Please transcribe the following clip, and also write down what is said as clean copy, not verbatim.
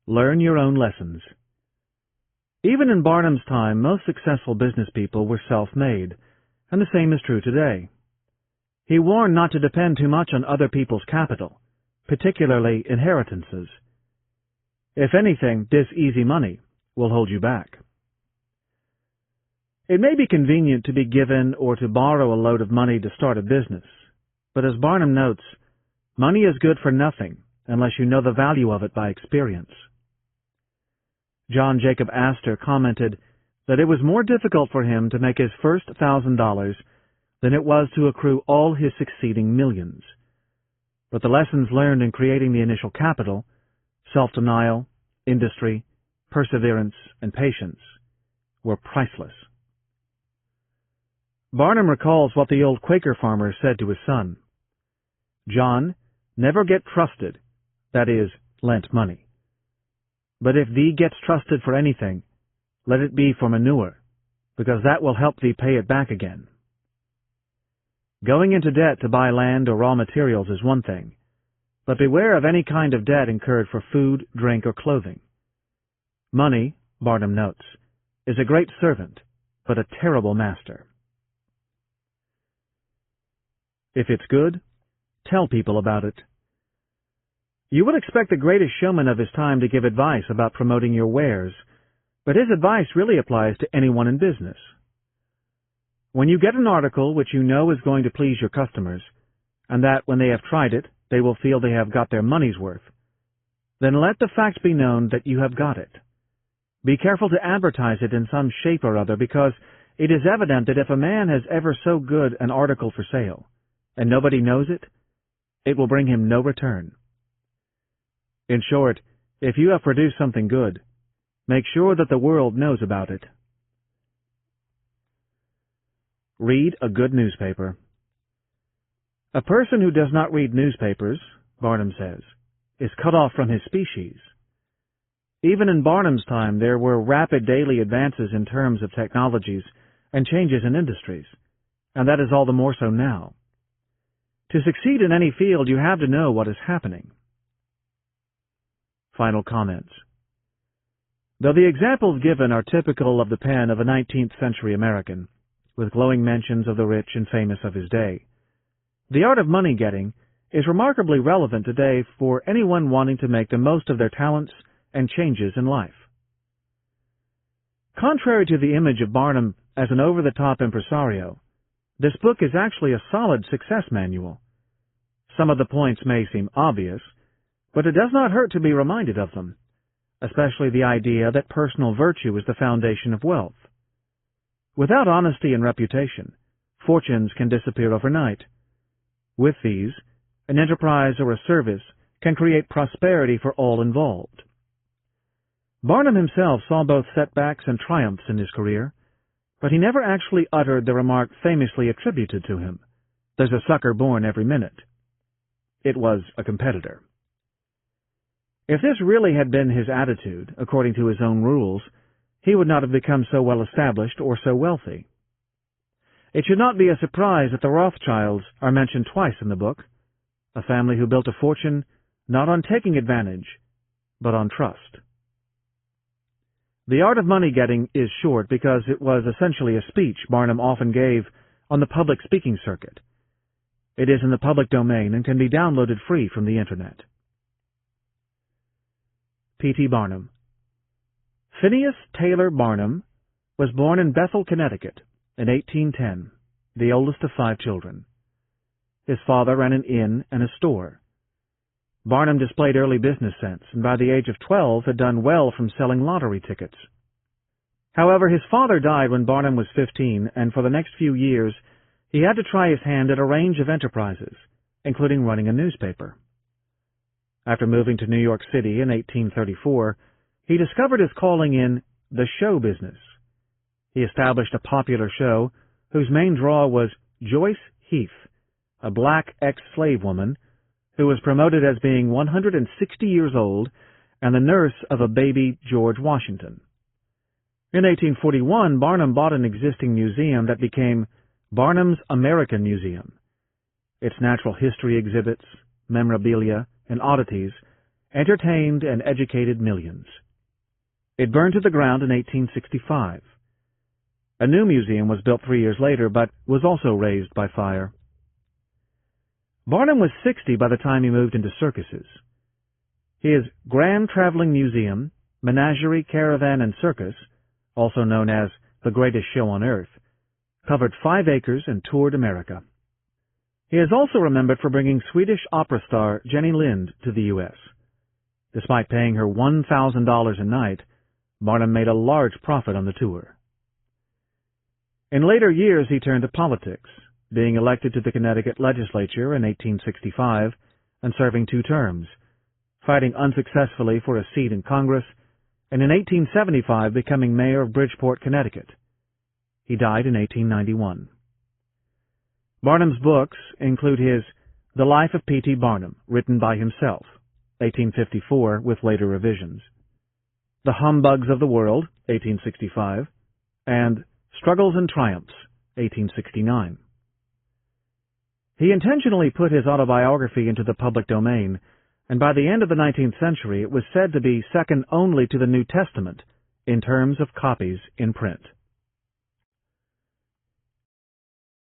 Learn your own lessons. Even in Barnum's time, most successful business people were self-made, and the same is true today. He warned not to depend too much on other people's capital, particularly inheritances. If anything, this easy money will hold you back. It may be convenient to be given or to borrow a load of money to start a business, but as Barnum notes, money is good for nothing unless you know the value of it by experience. John Jacob Astor commented that it was more difficult for him to make his first $1,000 than it was to accrue all his succeeding millions. But the lessons learned in creating the initial capital, self-denial, industry, perseverance, and patience, were priceless. Barnum recalls what the old Quaker farmer said to his son. "John, never get trusted, that is, lent money. But if thee gets trusted for anything, let it be for manure, because that will help thee pay it back again." Going into debt to buy land or raw materials is one thing, but beware of any kind of debt incurred for food, drink, or clothing. Money, Barnum notes, is a great servant, but a terrible master. If it's good, tell people about it. You would expect the greatest showman of his time to give advice about promoting your wares, but his advice really applies to anyone in business. When you get an article which you know is going to please your customers, and that when they have tried it, they will feel they have got their money's worth, then let the fact be known that you have got it. Be careful to advertise it in some shape or other, because it is evident that if a man has ever so good an article for sale, and nobody knows it, it will bring him no return. In short, if you have produced something good, make sure that the world knows about it. Read a good newspaper. A person who does not read newspapers, Barnum says, is cut off from his species. Even in Barnum's time, there were rapid daily advances in terms of technologies and changes in industries, and that is all the more so now. To succeed in any field, you have to know what is happening. Final comments. Though the examples given are typical of the pen of a 19th century American, with glowing mentions of the rich and famous of his day, the art of money-getting is remarkably relevant today for anyone wanting to make the most of their talents and changes in life. Contrary to the image of Barnum as an over-the-top impresario, this book is actually a solid success manual. Some of the points may seem obvious, but it does not hurt to be reminded of them, especially the idea that personal virtue is the foundation of wealth. Without honesty and reputation, fortunes can disappear overnight. With these, an enterprise or a service can create prosperity for all involved. Barnum himself saw both setbacks and triumphs in his career, but he never actually uttered the remark famously attributed to him, "There's a sucker born every minute." It was a competitor. If this really had been his attitude, according to his own rules, he would not have become so well established or so wealthy. It should not be a surprise that the Rothschilds are mentioned twice in the book, a family who built a fortune not on taking advantage, but on trust. The Art of Money-Getting is short because it was essentially a speech Barnum often gave on the public speaking circuit. It is in the public domain and can be downloaded free from the Internet. P.T. Barnum. Phineas Taylor Barnum was born in Bethel, Connecticut, in 1810, the oldest of 5 children. His father ran an inn and a store. Barnum displayed early business sense, and by the age of 12 had done well from selling lottery tickets. However, his father died when Barnum was 15, and for the next few years he had to try his hand at a range of enterprises, including running a newspaper. After moving to New York City in 1834, he discovered his calling in the show business. He established a popular show whose main draw was Joyce Heath, a black ex-slave woman who was promoted as being 160 years old and the nurse of a baby George Washington. In 1841, Barnum bought an existing museum that became Barnum's American Museum. Its natural history exhibits, memorabilia, and oddities entertained and educated millions. It burned to the ground in 1865. A new museum was built 3 years later, but was also razed by fire. Barnum was 60 by the time he moved into circuses. His Grand Traveling Museum, Menagerie, Caravan, and Circus, also known as the Greatest Show on Earth, covered 5 acres and toured America. He is also remembered for bringing Swedish opera star Jenny Lind to the U.S. Despite paying her $1,000 a night, Barnum made a large profit on the tour. In later years, he turned to politics, being elected to the Connecticut legislature in 1865 and serving 2 terms, fighting unsuccessfully for a seat in Congress, and in 1875 becoming mayor of Bridgeport, Connecticut. He died in 1891. Barnum's books include his The Life of P.T. Barnum, written by himself, 1854, with later revisions, The Humbugs of the World, 1865, and Struggles and Triumphs, 1869. He intentionally put his autobiography into the public domain, and by the end of the 19th century it was said to be second only to the New Testament in terms of copies in print.